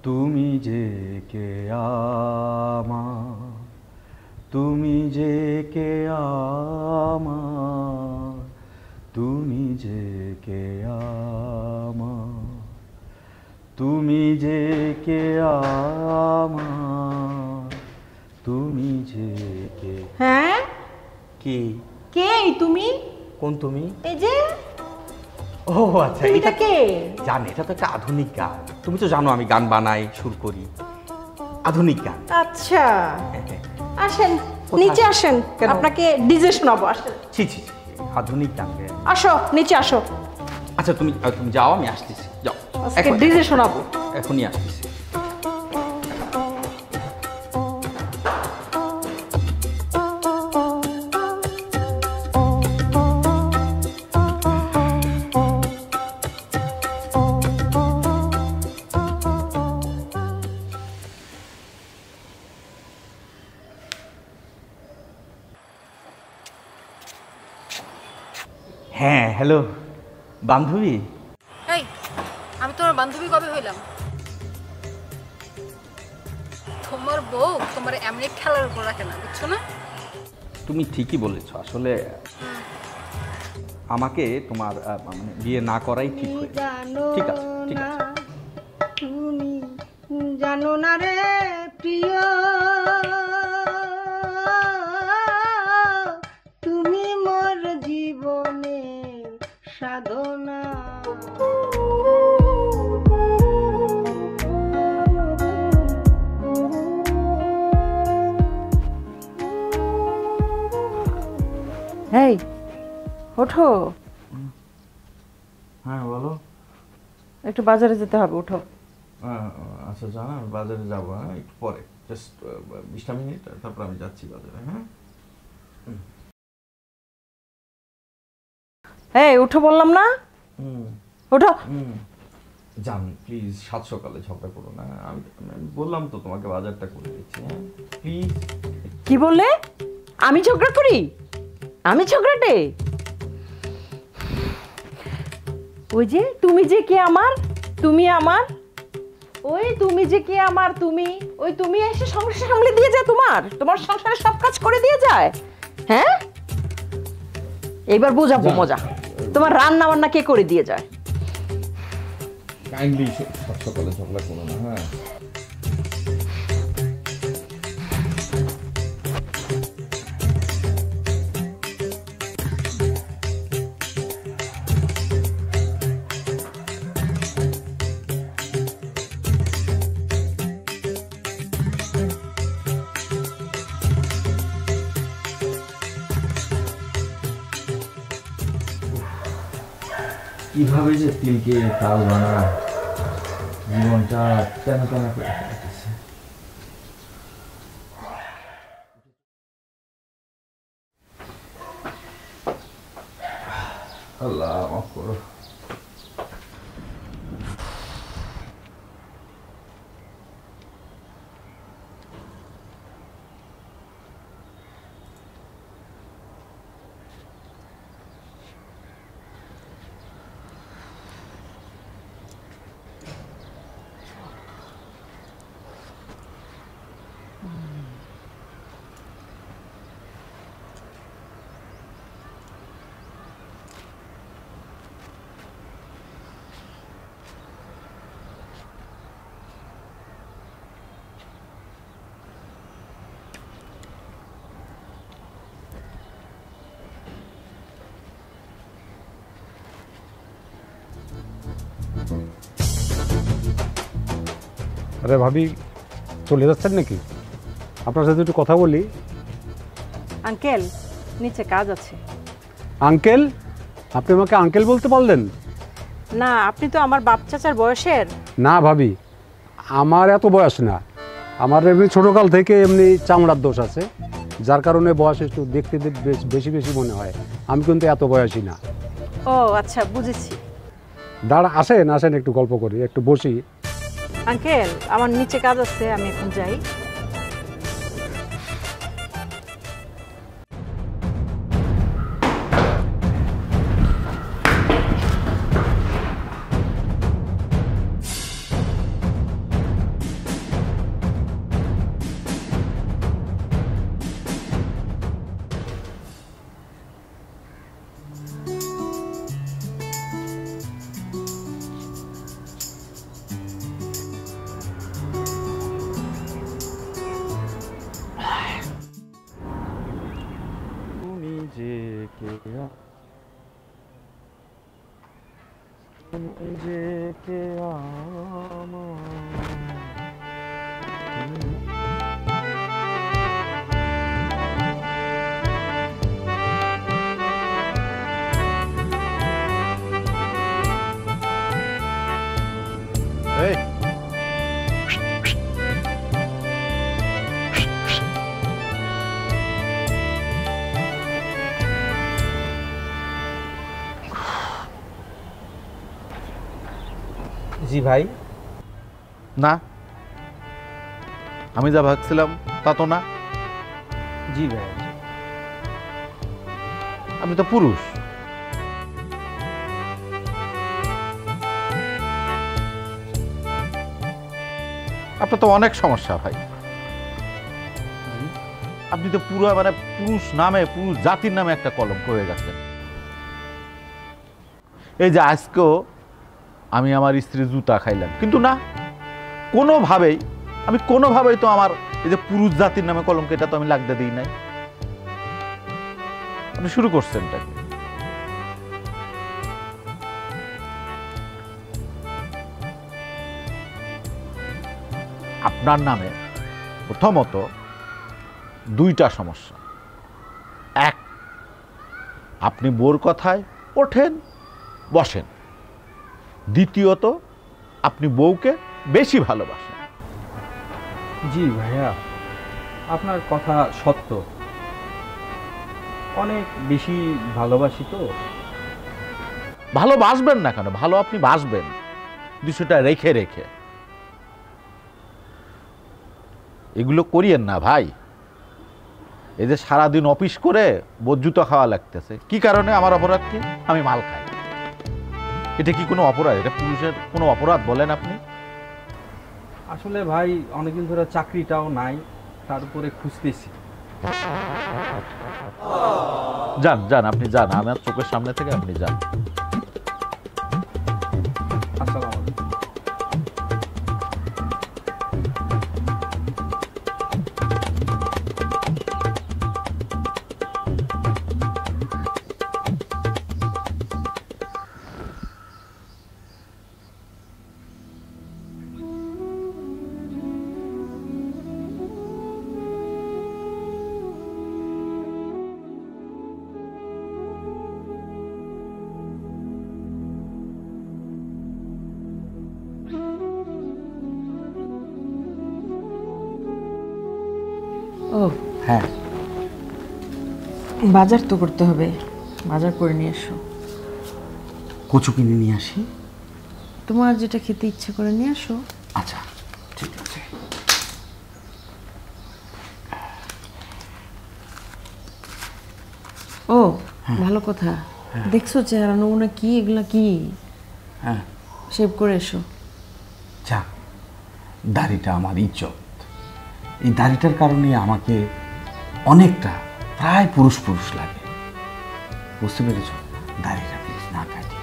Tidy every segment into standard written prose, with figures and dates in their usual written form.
তুমি যে কে আমার, তুমি যে কে আমার, তুমি যে কে আমার, তুমি যে কে আমার, তুমি যে কে। হ্যাঁ কি কে তুমি? কোন তুমি? এই যে। ও আচ্ছা, এটা কে? জান, এটা তো একটা আধুনিক গান। তুমি তো জানো আমি গান বানাই, সুর করি, আধুনিক গান। আচ্ছা আসেন, নিচে আসেন, আপনাকে ডিজে শোনাবো। আসেন। ছি ছি, আধুনিক গান। আসো নিচে আসো। আচ্ছা তুমি তুমি যাও, আমি আসতেছি। যাও, আজকে ডিজে শোনাবো। এখনই আসতেছি। হ্যাঁ হ্যালো বান্ধবী। এই, আমি তোমার বান্ধবী কবে হইলাম? তোমার বউ তোমার এমনি খেলার উপর রাখে না, বুঝছো না? তুমি ঠিকই বলেছো, আসলে আমাকে তোমার মানে বিয়ে না করাই ঠিক হয়েছে। ঠিক আছে ঠিক আছে। তুমি জানো না রে প্রিয়, তুমি মোর জীবনের সাধনা। এই ওঠো। হ্যাঁ বলো। একটু বাজারে যেতে হবে, ওঠো। আচ্ছা জানা, বাজারে যাবো। হ্যাঁ একটু পরে, জাস্ট 20টা মিনিট, তারপর আমি যাচ্ছি বাজারে। হ্যাঁ এই উঠো বললাম না, ওঠো। জান প্লিজ, সাত সকালে ঝগড়া করো না। আমি বললাম তো তোমাকে বাজারটা করে দিচ্ছি। হ্যাঁ প্লিজ। কি বললে? আমি ঝগড়া করি? আমি ঝগড়াটে? ওই যে তুমি যে কে আমার, তুমি আমার, ওই তুমি যে কে আমার, তুমি, ওই তুমি এসে সংসার সামলে দিয়ে যায়, তোমার সংসারে সব কাজ করে দিয়ে যায়। হ্যাঁ এইবার বোঝাবো মজা। তোমার রান্না বান্না কে করে দিয়ে যায়? কাইন্ডলি সাত সকালে ঝগড়া করো না। হ্যাঁ কিভাবে যে তিলকে তাল বানায়, জীবনটা কেন কেন করে কাটতেছে। আল্লাহ মাফ করো। আরে ভাবি, চলে যাচ্ছেন নাকি? আপনার সাথে একটু কথা বলি। আঙ্কেল নিচে কাজ আছে। আঙ্কেল? আপনি আমাকে আঙ্কেল বলতে পারলেন না? আপনি তো আমার বাপ চাচার বয়সের। না ভাবি, আমার এত বয়স না। আমার এমনি ছোটোকাল থেকে এমনি চামড়ার দোষ আছে, যার কারণে বয়স একটু দেখতে বেশি বেশি মনে হয়। আমি কিন্তু এত বয়সী না। ও আচ্ছা, বুঝেছি। দাঁড়া, আসেন আসেন, একটু গল্প করি, একটু বসি। আঙ্কেল আমার নিচে কাজ আছে, আমি এখন যাই। যে কে আমার এই জি ভাই। না, আমি যা ভাবছিলাম তা তো না। জি ভাই। আমি তো পুরুষ। আপনার তো অনেক সমস্যা ভাই। আপনি তো পুরো মানে পুরুষ নামে, পুরুষ জাতির নামে একটা কলঙ্ক হয়ে গেছেন। এই যে আজকেও আমি আমার স্ত্রীর জুতা খাইলাম, কিন্তু না, কোনোভাবেই তো আমার এই যে পুরুষ জাতির নামে কলঙ্ক, এটা তো আমি লাগতে দিই নাই। আপনি শুরু করছেন এটাকে। আপনার নামে প্রথমত দুইটা সমস্যা। এক, আপনি বোর কথায় ওঠেন বসেন। দ্বিতীয়ত, আপনি বউকে বেশি ভালোবাসেন। জি ভাইয়া, আপনার কথা সত্য, অনেক বেশি ভালোবাসি তো। ভালোবাসবেন না কেন, ভালো আপনি বাসবেন বিষয়টা রেখে রেখে। এগুলো করিয়েন না ভাই। এই যে সারাদিন অফিস করে বজ্জুতো খাওয়া লাগতেছে, কি কারণে? আমার অপরাধ কি? আমি মাল খাই। এটা কি কোনো অপরাধ? এটা পুরুষের কোনো অপরাধ বলেন আপনি? আসলে ভাই অনেকদিন ধরে চাকরিটাও নাই, তার উপরে খুঁজতেছি। যান যান, আপনি যান, আমার চোখের সামনে থেকে আপনি যান। আসসালামু আলাইকুম। ও হ্যাঁ, বাজার তো করতে হবে, বাজার করে নিয়ে এসো। কচু কিনে নিয়ে আসি। তোমার যেটা খেতে ইচ্ছে করে নিয়ে আসো। আচ্ছা ঠিক আছে। ও ভালো কথা। দেখছো চেহারা নমুনা কি, এগুলা কি? হ্যাঁ, শেভ করে এসো। যাক, দাড়িটা আমার ইজ্জত। এই দাড়িটার কারণে আমাকে অনেকটা প্রায় পুরুষ পুরুষ লাগে। বুঝতে পেরেছ? দাড়িটা প্লিজ না কাটি।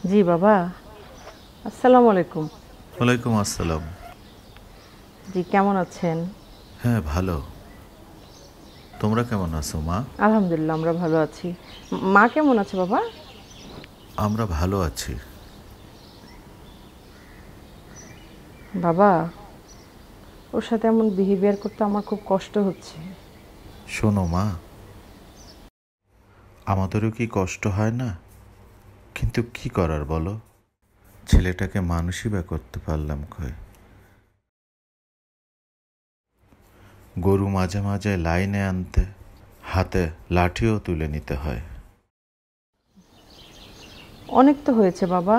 জি বাবা, আসসালামু আলাইকুম। ওয়ালাইকুম আসসালাম। জি কেমন আছেন? হ্যাঁ ভালো। তোমরা কেমন আছো মা? আলহামদুলিল্লাহ আমরা ভালো আছি। মা কেমন আছে বাবা? আমরা ভালো আছি। বাবা, ওর সাথে এমন বিহেভিয়ার করতে আমার খুব কষ্ট হচ্ছে। শোনো মা, আমাদেরও কি কষ্ট হয় না? কিন্তু কি করার বলো, ছেলেটাকে মানুষই বা করতে পারলাম কই। গরু মাঝে মাঝে লাইনে আনতে হাতে লাঠিও তুলে নিতে হয়। অনেক তো হয়েছে বাবা,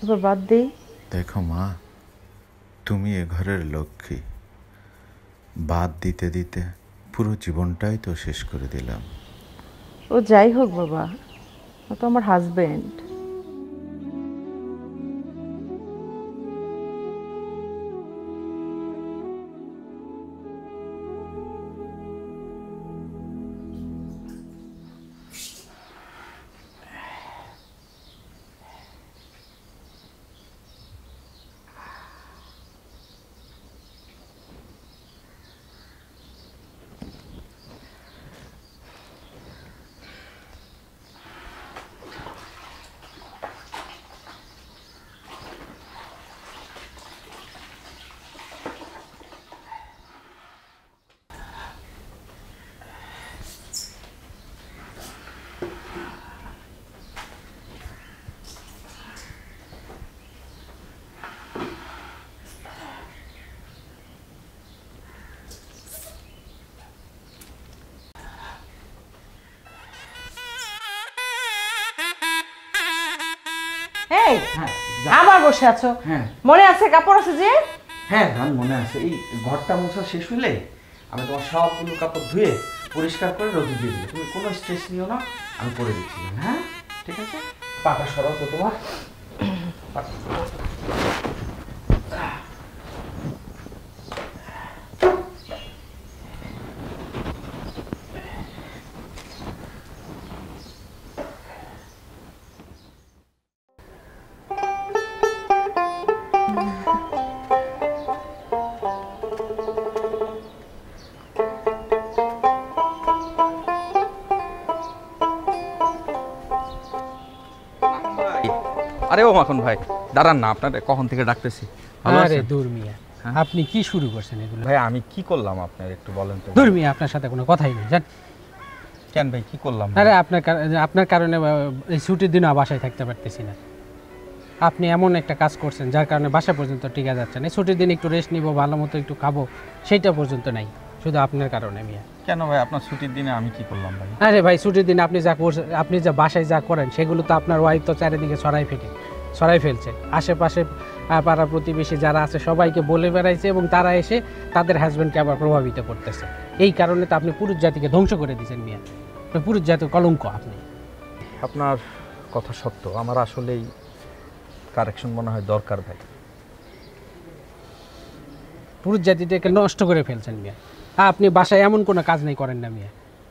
এবার বাদ দেই। দেখো মা, তুমি এ ঘরের লক্ষ্মী। বাদ দিতে দিতে পুরো জীবনটাই তো শেষ করে দিলাম। ও যাই হোক বাবা, ও তো আমার হাজবেন্ড। এই হ্যাঁ আবার বসে আছো? হ্যাঁ মনে আছে কাপড় আছে যে? হ্যাঁ জান, মনে আছে। এই ঘরটা মোছা শেষ হইলে আমি তোমার সবগুলো কাপড় ধুয়ে পরিষ্কার করে রোদে দিয়ে দিই। তুমি কোনো স্ট্রেস নিও না, আমি করে দিচ্ছি। হ্যাঁ ঠিক আছে, পাটা সরাও তো তোমার। আরে ও মাখন ভাই, দাঁড়ান না, আপনার কখন থেকে ডাকতেছি। ভালো আরে আছেন? দূর মিয়া, আপনি কি শুরু করছেন এগুলো? ভাই আমি কি করলাম আপনার একটু বলেন তো। দূর মিয়া, আপনার সাথে কোনো কথাই নেই জান। কেন ভাই, কি করলাম? আরে আপনার কারণে এই ছুটির দিনও বাসায় থাকতে পারতেছি না। আপনি এমন একটা কাজ করছেন যার কারণে বাসা পর্যন্ত টিকে যাচ্ছেন। এই ছুটির দিন একটু রেস্ট নিব, ভালো মতো একটু খাবো, সেইটা পর্যন্ত নাই, শুধু আপনার কারণে মিয়া। কেন ভাই, আপনার ছুটির দিনে আমি কি করলাম ভাই? আরে ভাই, ছুটির দিন আপনি যা করছেন, আপনি যা বাসায় যা করেন সেগুলো তো আপনার ওয়াইফ তো চারিদিকে ছড়াই ফেলছে। আশেপাশে পাড়া প্রতিবেশী যারা আছে সবাইকে বলে বেড়াইছে এবং তারা এসে তাদের হাজব্যান্ডকে আবার প্রভাবিত করতেছে। এই কারণে তো আপনি পুরুষ জাতিকে ধ্বংস করে দিয়েছেন মিয়া। পুরুষ জাতির কলঙ্ক আপনি। আপনার কথা সত্য, আমার আসলেই কারেকশন মনে হয় দরকার ভাই। পুরুষ জাতিটাকে নষ্ট করে ফেলছেন মিয়া। আপনি বাসায় এমন কোনো কাজ নেই করেন না মিয়া,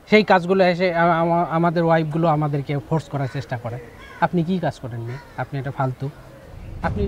সেই কাজগুলো এসে আমাদের ওয়াইফগুলো আমাদেরকে ফোর্স করার চেষ্টা করে। আপনি কি কাজ করেন মিয়া? আপনি এটা ফালতু। আপনি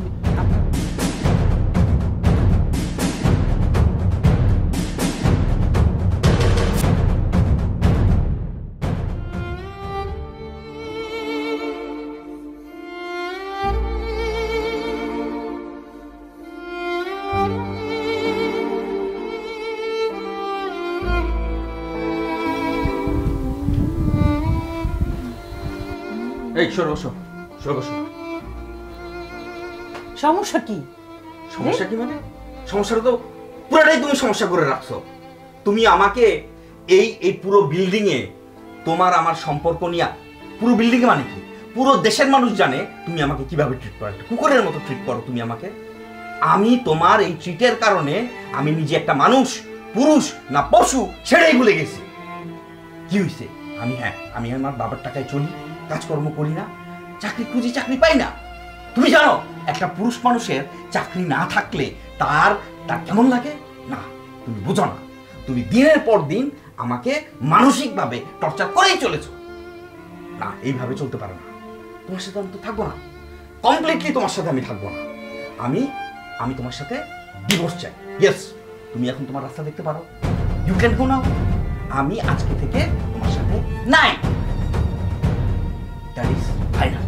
এই সরো বসো, সরো বসো। সমস্যা কি? সমস্যা কি মানে? সমস্যাটা তো পুরোটাই তুমি সমস্যা করে রাখছো। তুমি আমাকে এই পুরো বিল্ডিং এ তোমার আমার সম্পর্ক নিয়ে, পুরো বিল্ডিং মানে কি, পুরো দেশের মানুষ জানে তুমি আমাকে কিভাবে ট্রিট করো, একটা কুকুরের মতো ট্রিট করো তুমি আমাকে। আমি তোমার এই ট্রিটের কারণে আমি নিজে একটা মানুষ, পুরুষ না পশু সেটাই ভুলে গেছি। কি হয়েছে? আমি আমার বাবার টাকায় চলি, কাজকর্ম করি না, চাকরি খুঁজি, চাকরি পাই না। তুমি জানো একটা পুরুষ মানুষের চাকরি না থাকলে তার কেমন লাগে? না, তুমি বুঝো না। তুমি দিনের পর দিন আমাকে মানসিকভাবে টর্চার করেই চলেছো। না, এইভাবে চলতে পারে না। তোমার সাথে আমি তো থাকবো না, কমপ্লিটলি তোমার সাথে আমি থাকবো না। আমি তোমার সাথে ডিভোর্স চাই। ইয়েস, তুমি এখন তোমার রাস্তা দেখতে পারো, ইউ ক্যান গো নাও। আমি আজকে থেকে তোমার সাথে নাই, দ্যাট ইজ ফাইনাল।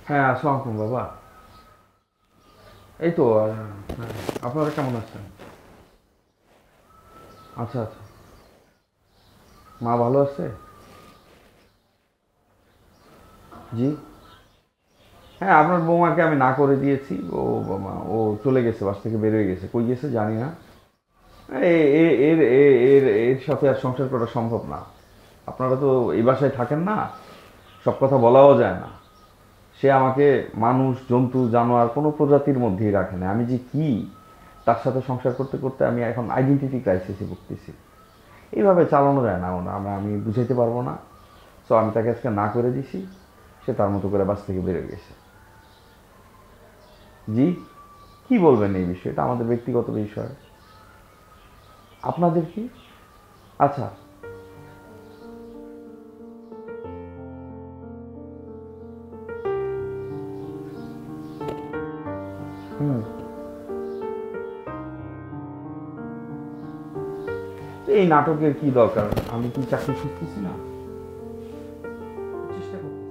হ্যাঁ, আসসালামু আলাইকুম বাবা। এই তো আপনারা কেমন আছেন? আচ্ছা আচ্ছা, মা ভালো আছে? জি হ্যাঁ, আপনার বৌমাকে আমি না করে দিয়েছি। ও চলে গেছে, বাস থেকে বের হয়ে গেছে। কই গেছে জানি না। এর সাথে আর সংসার করা সম্ভব না। আপনারা তো এই বাসায় থাকেন না, সব কথা বলাও যায় না। সে আমাকে মানুষ, জন্তু, জানোয়ার কোনো প্রজাতির মধ্যেই রাখে না। আমি যে কি তার সাথে সংসার করতে করতে আমি এখন আইডেন্টিটি ক্রাইসিসে ভুগতেছি। এইভাবে চালানো যায় না, আমি বুঝাইতে পারবো না। সো আমি তাকে আজকে না করে দিছি, সে তার মতো করে বাস থেকে বেরোয় গেছে। জি, কি বলবেন এই বিষয়ে? এটা আমাদের ব্যক্তিগত বিষয়। আপনাদের কি? আচ্ছা, এই নাটকের কি দরকার? আমি কি চাকরি খুঁজতেছি না? চেষ্টা করতেছি।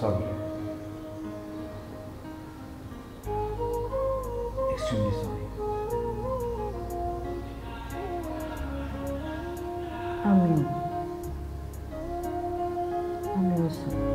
Sorry. Extremely sorry. আমিও সরি।